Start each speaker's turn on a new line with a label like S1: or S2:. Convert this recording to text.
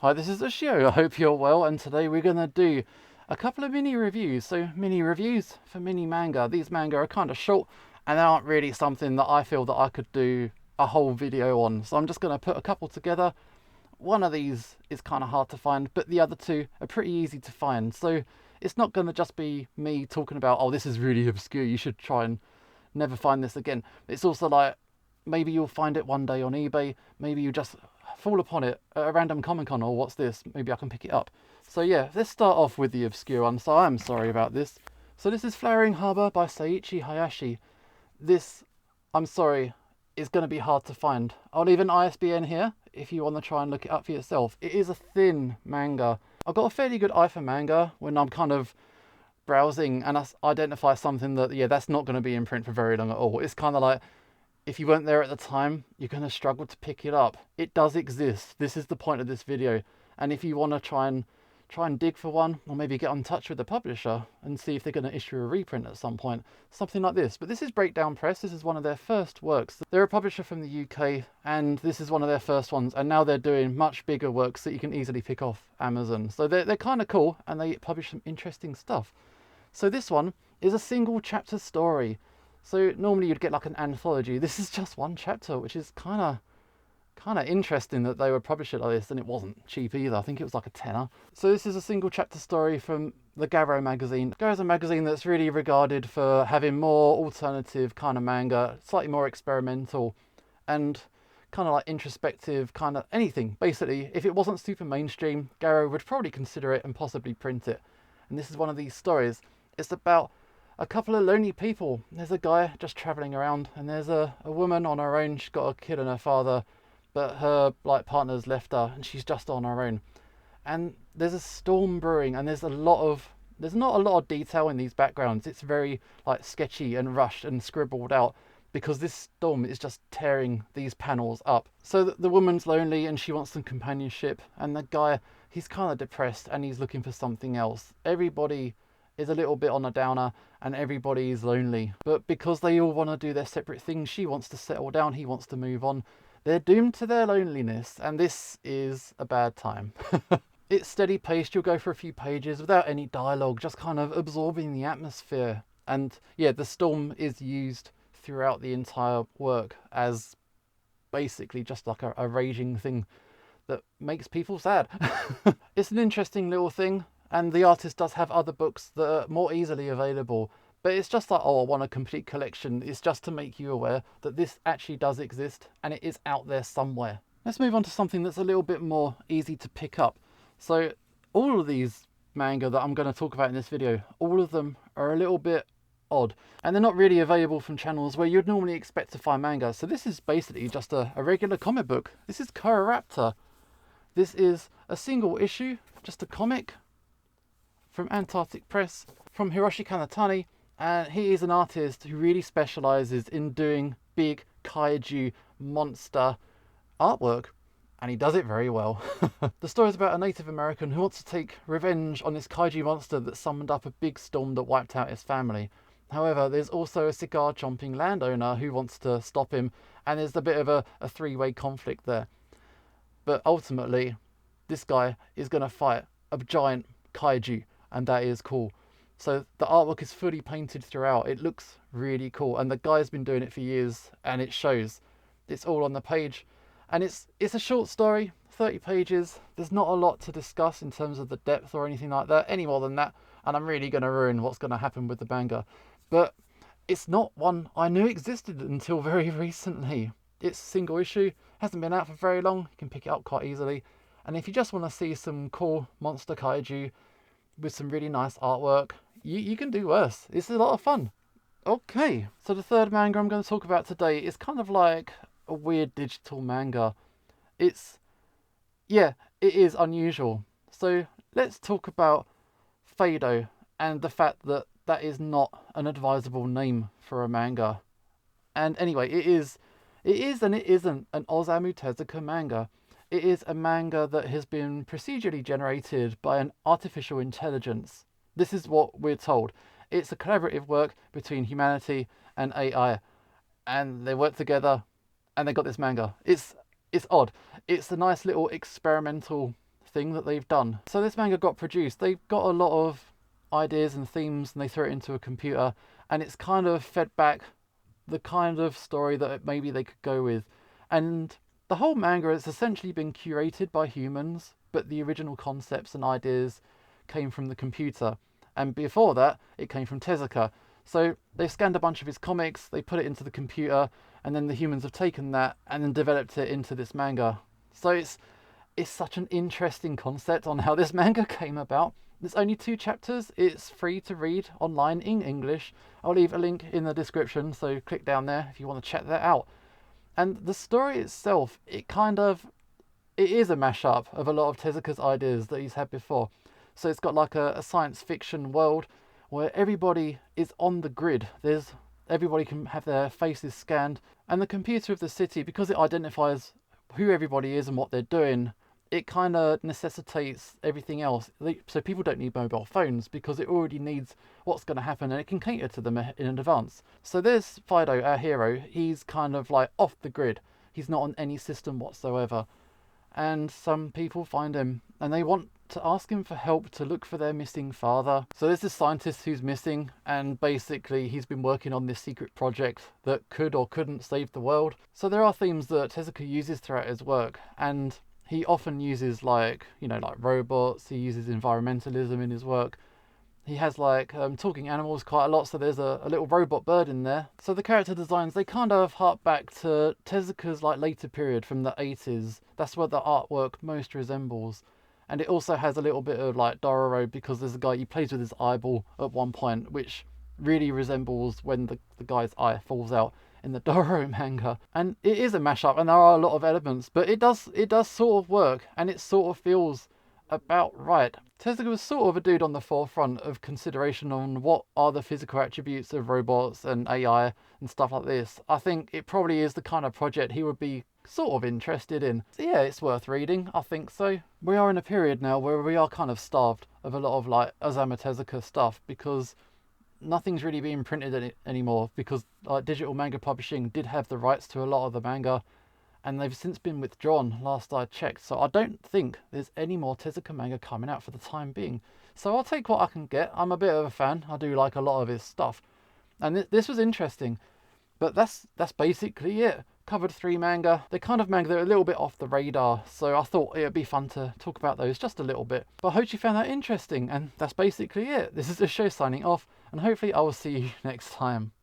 S1: Hi, this is Ashio. I hope you're well, and today we're going to do a couple of mini reviews. So, mini reviews for mini manga. These manga are kind of short, and they aren't really something that I feel that I could do a whole video on. So, I'm just going to put a couple together. One of these is kind of hard to find, but the other two are pretty easy to find. So, it's not going to just be me talking about, oh, this is really obscure, you should try and never find this again. It's also like, maybe you'll find it one day on eBay, maybe you just fall upon it at a random Comic Con, or what's this, maybe I can pick it up. So yeah, let's start off with the obscure one, so I'm sorry about this. So this is Flowering Harbour by Seiichi Hayashi. This, I'm sorry, is going to be hard to find. I'll leave an ISBN here if you want to try and look it up for yourself. It is a thin manga. I've got a fairly good eye for manga when I'm kind of browsing and I identify something that, yeah, that's not going to be in print for very long at all. It's kind of like, if you weren't there at the time, you're going to struggle to pick it up. It does exist. This is the point of this video. And if you want to try and dig for one, or maybe get in touch with the publisher and see if they're going to issue a reprint at some point, something like this. But this is Breakdown Press. This is one of their first works. They're a publisher from the UK, and this is one of their first ones. And now they're doing much bigger works that you can easily pick off Amazon. So they're kind of cool, and they publish some interesting stuff. So this one is a single chapter story. So normally you'd get like an anthology. This is just one chapter, which is kind of interesting that they would publish it like this, and it wasn't cheap either. I think it was like a tenner. So this is a single chapter story from the Garo magazine. Garo's a magazine that's really regarded for having more alternative kind of manga, slightly more experimental, and kind of like introspective, kind of anything. Basically, if it wasn't super mainstream, Garo would probably consider it and possibly print it. And this is one of these stories. It's about a couple of lonely people. There's a guy just travelling around, and there's a woman on her own. She's got a kid and her father, but her partner's left her, and she's just on her own. And there's a storm brewing, and there's not a lot of detail in these backgrounds. It's very like sketchy and rushed and scribbled out, because this storm is just tearing these panels up. So the woman's lonely and she wants some companionship, and the guy, he's kind of depressed and he's looking for something else. Everybody is a little bit on a downer and everybody is lonely, but because they all want to do their separate things, she wants to settle down, he wants to move on, they're doomed to their loneliness, and this is a bad time. It's steady paced. You'll go for a few pages without any dialogue, just kind of absorbing the atmosphere. And yeah, the storm is used throughout the entire work as basically just like a raging thing that makes people sad. It's an interesting little thing, and the artist does have other books that are more easily available, but it's just like, oh, I want a complete collection. It's just to make you aware that this actually does exist and it is out there somewhere. Let's move on to something that's a little bit more easy to pick up. So all of these manga that I'm going to talk about in this video, all of them are a little bit odd, and they're not really available from channels where you'd normally expect to find manga. So this is basically just a regular comic book. This is Coaraptor. This is a single issue, just a comic from Antarctic Press, from Hiroshi Kanatani, and he is an artist who really specializes in doing big kaiju monster artwork, and he does it very well. The story is about a Native American who wants to take revenge on this kaiju monster that summoned up a big storm that wiped out his family. However, there's also a cigar chomping landowner who wants to stop him, and there's a bit of a three-way conflict there. But ultimately, this guy is going to fight a giant kaiju, and that is cool. So the artwork is fully painted throughout. It looks really cool, and the guy's been doing it for years, and it shows. It's all on the page, and it's a short story, 30 pages. There's not a lot to discuss in terms of the depth or anything like that, any more than that, and I'm really going to ruin what's going to happen with the manga. But it's not one I knew existed until very recently. It's a single issue, hasn't been out for very long, you can pick it up quite easily. And if you just want to see some cool monster kaiju with some really nice artwork, you can do worse. It's a lot of fun. Okay, so the third manga I'm going to talk about today is kind of like a weird digital manga. It is unusual. So let's talk about Phaedo and the fact that that is not an advisable name for a manga. And anyway, it is and it isn't an Osamu Tezuka manga. It is a manga that has been procedurally generated by an artificial intelligence. This is what we're told. It's a collaborative work between humanity and AI, and they work together and they got this manga. It's odd. It's a nice little experimental thing that they've done. So this manga got produced. They've got a lot of ideas and themes and they throw it into a computer and it's kind of fed back the kind of story that maybe they could go with. And the whole manga has essentially been curated by humans, but the original concepts and ideas came from the computer. And before that, it came from Tezuka. So they scanned a bunch of his comics, they put it into the computer, and then the humans have taken that and then developed it into this manga. So it's such an interesting concept on how this manga came about. There's only 2 chapters. It's free to read online in English. I'll leave a link in the description, so click down there if you want to check that out. And the story itself, it is a mashup of a lot of Tezuka's ideas that he's had before. So it's got like a science fiction world where everybody is on the grid. Everybody can have their faces scanned, and the computer of the city, because it identifies who everybody is and what they're doing, it kind of necessitates everything else. So people don't need mobile phones because it already needs what's going to happen and it can cater to them in advance. So there's Phaedo, our hero. He's kind of like off the grid. He's not on any system whatsoever. And some people find him and they want to ask him for help to look for their missing father. So there's this scientist who's missing, and basically he's been working on this secret project that could or couldn't save the world. So there are themes that Tezuka uses throughout his work, and he often uses like robots. He uses environmentalism in his work. He has like talking animals quite a lot, so there's a little robot bird in there. So the character designs, they kind of hark back to Tezuka's like later period from the 80s. That's where the artwork most resembles. And it also has a little bit of like Dororo, because there's a guy, he plays with his eyeball at one point, which really resembles when the guy's eye falls out in the Dororo manga. And it is a mashup and there are a lot of elements, but it does sort of work and it sort of feels about right. Tezuka was sort of a dude on the forefront of consideration on what are the physical attributes of robots and AI and stuff like this. I think it probably is the kind of project he would be sort of interested in. So yeah, it's worth reading, I think so. We are in a period now where we are kind of starved of a lot of like Osamu Tezuka stuff, because nothing's really being printed anymore, because digital manga publishing did have the rights to a lot of the manga and they've since been withdrawn last I checked. So I don't think there's any more Tezuka manga coming out for the time being. So I'll take what I can get. I'm a bit of a fan. I do like a lot of his stuff. And this was interesting. But that's basically it. Covered 3 manga. They're kind of manga that are a little bit off the radar, so I thought it would be fun to talk about those just a little bit. But I hope you found that interesting, and that's basically it. This is the show signing off, and hopefully I will see you next time.